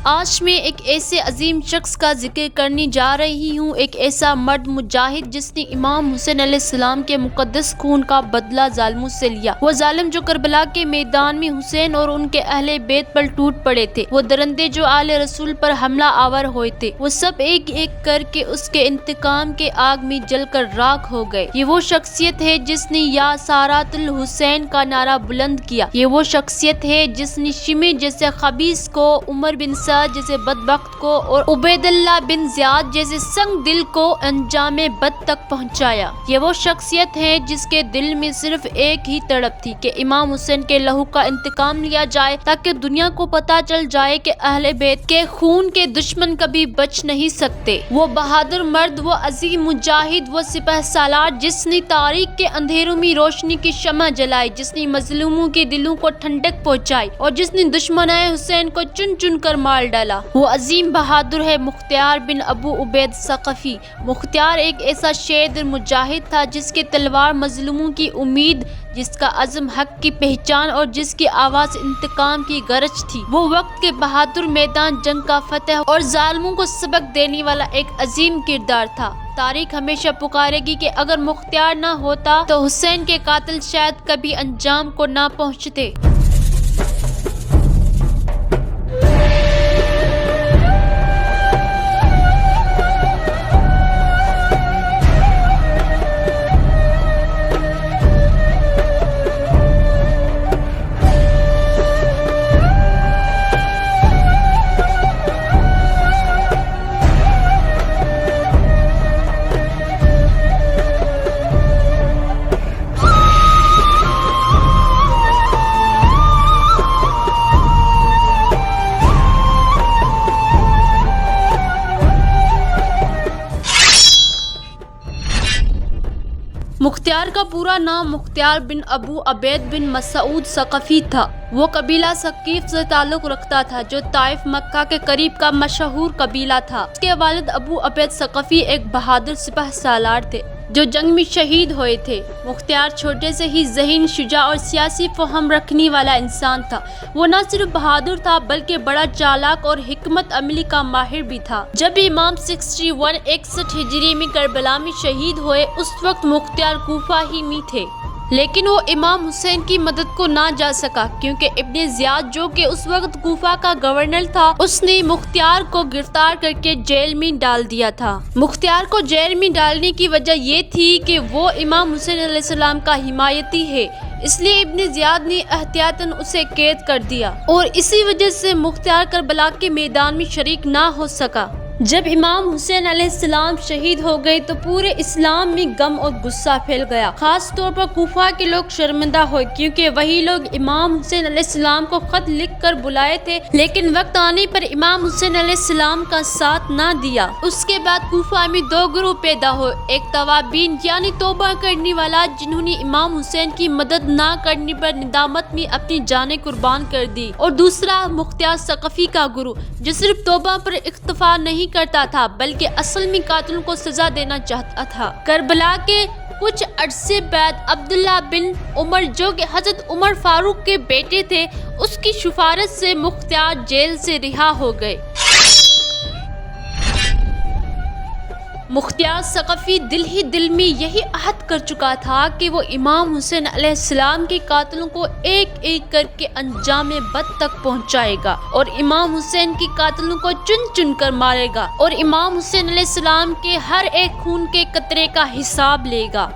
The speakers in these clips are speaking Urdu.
آج میں ایک ایسے عظیم شخص کا ذکر کرنے جا رہی ہوں، ایک ایسا مرد مجاہد جس نے امام حسین علیہ السلام کے مقدس خون کا بدلہ ظالموں سے لیا۔ وہ ظالم جو کربلا کے میدان میں حسین اور ان کے اہل بیت پر ٹوٹ پڑے تھے، وہ درندے جو آل رسول پر حملہ آور ہوئے تھے، وہ سب ایک ایک کر کے اس کے انتقام کے آگ میں جل کر راکھ ہو گئے۔ یہ وہ شخصیت ہے جس نے یا سارات الحسین کا نعرہ بلند کیا۔ یہ وہ شخصیت ہے جس نے شمع جیسے خبیث کو، عمر بن سعد جیسے بدبخت کو اور عبید اللہ بن زیاد جیسے سنگ دل کو انجام بد تک پہنچایا۔ یہ وہ شخصیت ہے جس کے دل میں صرف ایک ہی تڑپ تھی کہ امام حسین کے لہو کا انتقام لیا جائے، تاکہ دنیا کو پتہ چل جائے کہ اہل بیت کے خون کے دشمن کبھی بچ نہیں سکتے۔ وہ بہادر مرد، وہ عظیم مجاہد، وہ سپہ سالار جس نے تاریخ کے اندھیروں میں روشنی کی شمع جلائی، جس نے مظلوموں کے دلوں کو ٹھنڈک پہنچائی اور جس نے دشمنان حسین کو چن چن کر مار ڈالا، وہ عظیم بہادر ہے مختار بن ابو عبید ثقفی۔ مختار ایک ایسا شید مجاہد تھا جس کی تلوار مظلوموں کی امید، جس کا عزم حق کی پہچان اور جس کی آواز انتقام کی گرج تھی۔ وہ وقت کے بہادر، میدان جنگ کا فتح اور ظالموں کو سبق دینے والا ایک عظیم کردار تھا۔ تاریخ ہمیشہ پکارے گی کہ اگر مختار نہ ہوتا تو حسین کے قاتل شاید کبھی انجام کو نہ پہنچتے۔ مختار کا پورا نام مختار بن ابو عبید بن مسعود ثقفی تھا۔ وہ قبیلہ ثقیف سے تعلق رکھتا تھا جو طائف مکہ کے قریب کا مشہور قبیلہ تھا۔ اس کے والد ابو عبید ثقفی ایک بہادر سپہ سالار تھے جو جنگ میں شہید ہوئے تھے۔ مختار چھوٹے سے ہی ذہین، شجاع اور سیاسی فہم رکھنے والا انسان تھا۔ وہ نہ صرف بہادر تھا بلکہ بڑا چالاک اور حکمت عملی کا ماہر بھی تھا۔ جب امام 61 ہجری میں کربلا میں شہید ہوئے، اس وقت مختار کوفہ ہی میں تھے، لیکن وہ امام حسین کی مدد کو نہ جا سکا کیونکہ ابن زیاد جو کہ اس وقت کوفہ کا گورنر تھا، اس نے مختار کو گرفتار کر کے جیل میں ڈال دیا تھا۔ مختار کو جیل میں ڈالنے کی وجہ یہ تھی کہ وہ امام حسین علیہ السلام کا حمایتی ہے، اس لیے ابن زیاد نے احتیاطاً اسے قید کر دیا اور اسی وجہ سے مختار کربلا کے میدان میں شریک نہ ہو سکا۔ جب امام حسین علیہ السلام شہید ہو گئے تو پورے اسلام میں غم اور غصہ پھیل گیا۔ خاص طور پر کوفہ کے لوگ شرمندہ ہوئے کیونکہ وہی لوگ امام حسین علیہ السلام کو خط لکھ کر بلائے تھے، لیکن وقت آنے پر امام حسین علیہ السلام کا ساتھ نہ دیا۔ اس کے بعد کوفہ میں دو گروہ پیدا ہوئے، ایک توابین یعنی توبہ کرنے والا جنہوں نے امام حسین کی مدد نہ کرنے پر ندامت میں اپنی جانیں قربان کر دی، اور دوسرا مختار ثقفی کا گروہ جو صرف توبہ پر اکتفا نہیں کرتا تھا بلکہ اصل میں قاتلوں کو سزا دینا چاہتا تھا۔ کربلا کے کچھ عرصے بعد عبداللہ بن عمر جو کہ حضرت عمر فاروق کے بیٹے تھے، اس کی سفارش سے مختار جیل سے رہا ہو گئے۔ مختار ثقفی دل ہی دل میں یہی عہد کر چکا تھا کہ وہ امام حسین علیہ السلام کے قاتلوں کو ایک ایک کر کے انجام بد تک پہنچائے گا اور امام حسین کے قاتلوں کو چن چن کر مارے گا اور امام حسین علیہ السلام کے ہر ایک خون کے قطرے کا حساب لے گا۔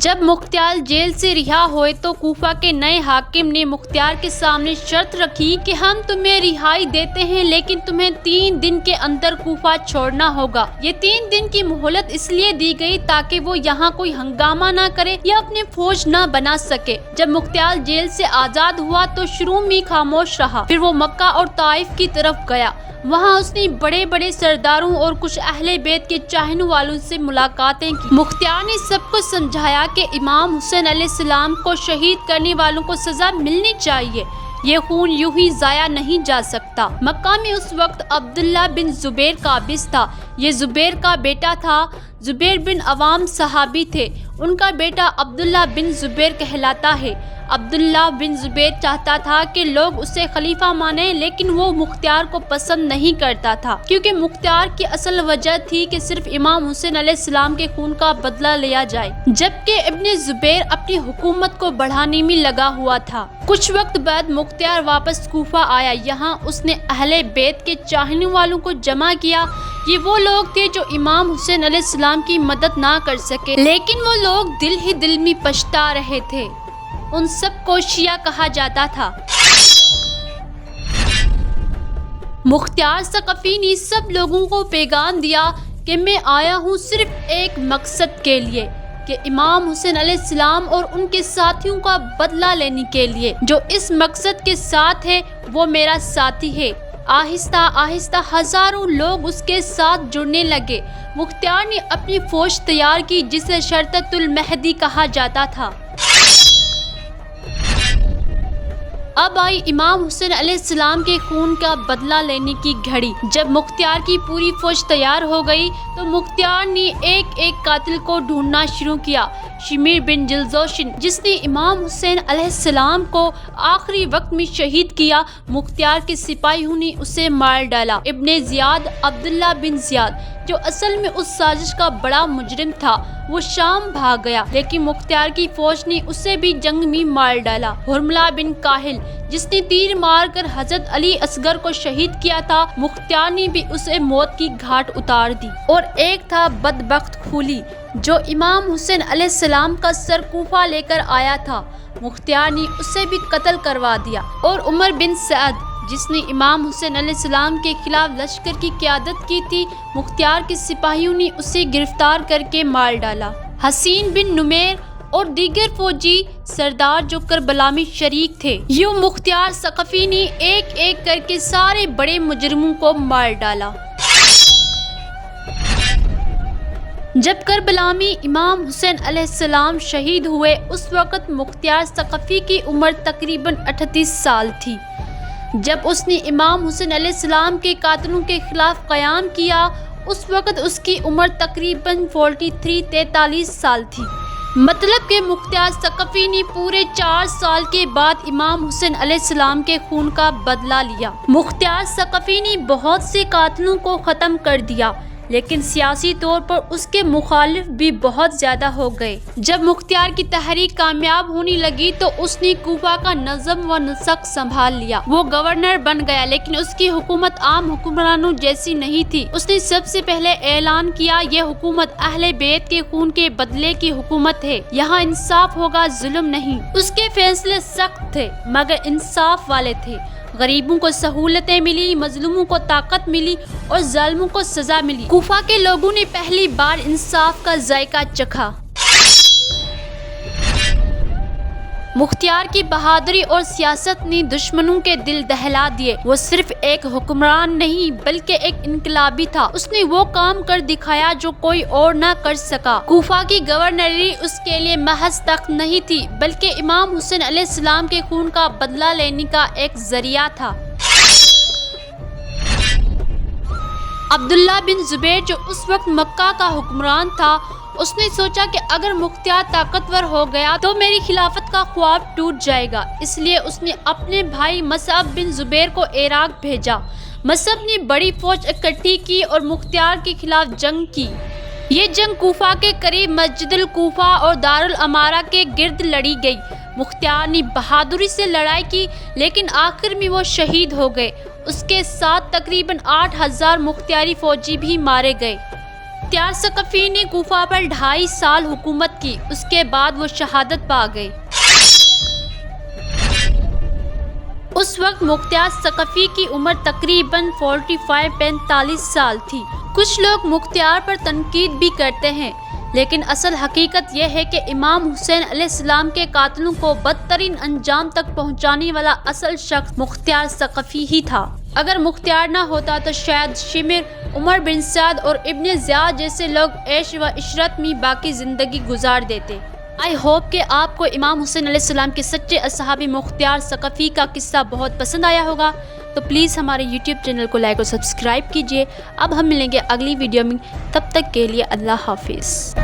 جب مختار جیل سے رہا ہوئے تو کوفہ کے نئے حاکم نے مختار کے سامنے شرط رکھی کہ ہم تمہیں رہائی دیتے ہیں لیکن تمہیں 3 دن کے اندر کوفہ چھوڑنا ہوگا۔ یہ 3 دن کی مہلت اس لیے دی گئی تاکہ وہ یہاں کوئی ہنگامہ نہ کرے یا اپنی فوج نہ بنا سکے۔ جب مختار جیل سے آزاد ہوا تو شروع میں خاموش رہا، پھر وہ مکہ اور طائف کی طرف گیا۔ وہاں اس نے بڑے بڑے سرداروں اور کچھ اہل بیت کے چاہنے والوں سے ملاقاتیں کی۔ مختار نے سب کو سمجھایا کہ امام حسین علیہ السلام کو شہید کرنے والوں کو سزا ملنی چاہیے، یہ خون یوں ہی ضائع نہیں جا سکتا۔ مکہ میں اس وقت عبداللہ بن زبیر قابض تھا یہ زبیر کا بیٹا تھا۔ زبیر بن عوام صحابی تھے۔ ان کا بیٹا عبداللہ بن زبیر کہلاتا ہے۔ عبداللہ بن زبیر چاہتا تھا کہ لوگ اسے خلیفہ مانیں، لیکن وہ مختار کو پسند نہیں کرتا تھا، کیونکہ مختار کی اصل وجہ تھی کہ صرف امام حسین علیہ السلام کے خون کا بدلہ لیا جائے، جبکہ ابن زبیر اپنی حکومت کو بڑھانے میں لگا ہوا تھا۔ کچھ وقت بعد مختار واپس کوفہ آیا۔ یہاں اس نے اہل بیت کے چاہنے والوں کو جمع کیا۔ یہ وہ لوگ تھے جو امام حسین علیہ السلام کی مدد نہ کر سکے، لیکن وہ لوگ دل ہی دل میں پچھتا رہے تھے۔ ان سب کو شیعہ کہا جاتا تھا۔ مختار ثقفی نے سب لوگوں کو پیغام دیا کہ میں آیا ہوں صرف ایک مقصد کے لیے، کہ امام حسین علیہ السلام اور ان کے ساتھیوں کا بدلہ لینے کے لیے۔ جو اس مقصد کے ساتھ ہے وہ میرا ساتھی ہے۔ آہستہ آہستہ ہزاروں لوگ اس کے ساتھ جڑنے لگے۔ مختار نے اپنی فوج تیار کی جسے شرطۃ المہدی کہا جاتا تھا۔ اب آئی امام حسین علیہ السلام کے خون کا بدلہ لینے کی گھڑی۔ جب مختار کی پوری فوج تیار ہو گئی تو مختار نے ایک ایک قاتل کو ڈھونڈنا شروع کیا۔ شمیر بن جلزوشن، جس نے امام حسین علیہ السلام کو آخری وقت میں شہید کیا، مختار کے سپاہیوں نے اسے مار ڈالا۔ ابن زیاد، عبداللہ بن زیاد، جو اصل میں اس سازش کا بڑا مجرم تھا، وہ شام بھاگ گیا، لیکن مختار کی فوج نے اسے بھی جنگ میں مار ڈالا۔ حرملہ بن کاہل، جس نے تیر مار کر حضرت علی اصغر کو شہید کیا تھا، مختار نے بھی اسے موت کی گھاٹ اتار دی۔ اور ایک تھا بدبخت خولی، جو امام حسین علیہ السلام کا سر کوفہ لے کر آیا تھا، مختار نے اسے بھی قتل کروا دیا۔ اور عمر بن سعد، جس نے امام حسین علیہ السلام کے خلاف لشکر کی قیادت کی تھی، مختار کے سپاہیوں نے اسے گرفتار کر کے مار ڈالا۔ حسین بن نمیر اور دیگر فوجی سردار جو کربلا میں شریک تھے، یوں مختار ثقفی نے ایک ایک کر کے سارے بڑے مجرموں کو مار ڈالا۔ جب کربلا میں امام حسین علیہ السلام شہید ہوئے، اس وقت مختار ثقفی کی عمر تقریباً 38 سال تھی۔ جب اس نے امام حسین علیہ السلام کے قاتلوں کے خلاف قیام کیا، اس وقت اس کی عمر تقریباً 43 سال تھی۔ مطلب کہ مختار ثقفی نے پورے 4 سال کے بعد امام حسین علیہ السلام کے خون کا بدلہ لیا۔ مختار ثقفی نے بہت سے قاتلوں کو ختم کر دیا، لیکن سیاسی طور پر اس کے مخالف بھی بہت زیادہ ہو گئے۔ جب مختار کی تحریک کامیاب ہونے لگی تو اس نے کوفہ کا نظم و نسق سنبھال لیا۔ وہ گورنر بن گیا، لیکن اس کی حکومت عام حکمرانوں جیسی نہیں تھی۔ اس نے سب سے پہلے اعلان کیا، یہ حکومت اہل بیت کے خون کے بدلے کی حکومت ہے، یہاں انصاف ہوگا، ظلم نہیں۔ اس کے فیصلے سخت تھے مگر انصاف والے تھے۔ غریبوں کو سہولتیں ملی، مظلوموں کو طاقت ملی اور ظالموں کو سزا ملی۔ کوفہ کے لوگوں نے پہلی بار انصاف کا ذائقہ چکھا۔ مختار کی بہادری اور سیاست نے دشمنوں کے دل دہلا دیے۔ وہ صرف ایک حکمران نہیں بلکہ ایک انقلابی تھا۔ اس نے وہ کام کر دکھایا جو کوئی اور نہ کر سکا۔ کوفہ کی گورنری اس کے لیے محض تخت نہیں تھی، بلکہ امام حسین علیہ السلام کے خون کا بدلہ لینے کا ایک ذریعہ تھا۔ عبداللہ بن زبیر، جو اس وقت مکہ کا حکمران تھا، اس نے سوچا کہ اگر مختار طاقتور ہو گیا تو میری خلافت کا خواب ٹوٹ جائے گا۔ اس لیے اس نے اپنے بھائی مصعب بن زبیر کو عراق بھیجا۔ مصعب نے بڑی فوج اکٹھی کی اور مختار کے خلاف جنگ کی۔ یہ جنگ کوفہ کے قریب مسجد الکوفہ اور دارالامارہ کے گرد لڑی گئی۔ مختار نے بہادری سے لڑائی کی، لیکن آخر میں وہ شہید ہو گئے۔ اس کے ساتھ تقریباً 8000 مختاری فوجی بھی مارے گئے۔ مختار ثقفی نے کوفہ پر 2.5 سال حکومت کی، اس کے بعد وہ شہادت پا گئے۔ اس وقت مختار ثقفی کی عمر تقریباً 45 سال تھی۔ کچھ لوگ مختار پر تنقید بھی کرتے ہیں، لیکن اصل حقیقت یہ ہے کہ امام حسین علیہ السلام کے قاتلوں کو بدترین انجام تک پہنچانے والا اصل شخص مختار ثقفی ہی تھا۔ اگر مختار نہ ہوتا تو شاید شمر، عمر بن سعد اور ابن زیاد جیسے لوگ عیش و عشرت میں باقی زندگی گزار دیتے۔ آئی ہوپ کہ آپ کو امام حسین علیہ السلام کے سچے اصحابی مختار ثقفی کا قصہ بہت پسند آیا ہوگا، تو پلیز ہمارے یوٹیوب چینل کو لائک اور سبسکرائب کیجیے۔ اب ہم ملیں گے اگلی ویڈیو میں، تب تک کے لیے اللہ حافظ۔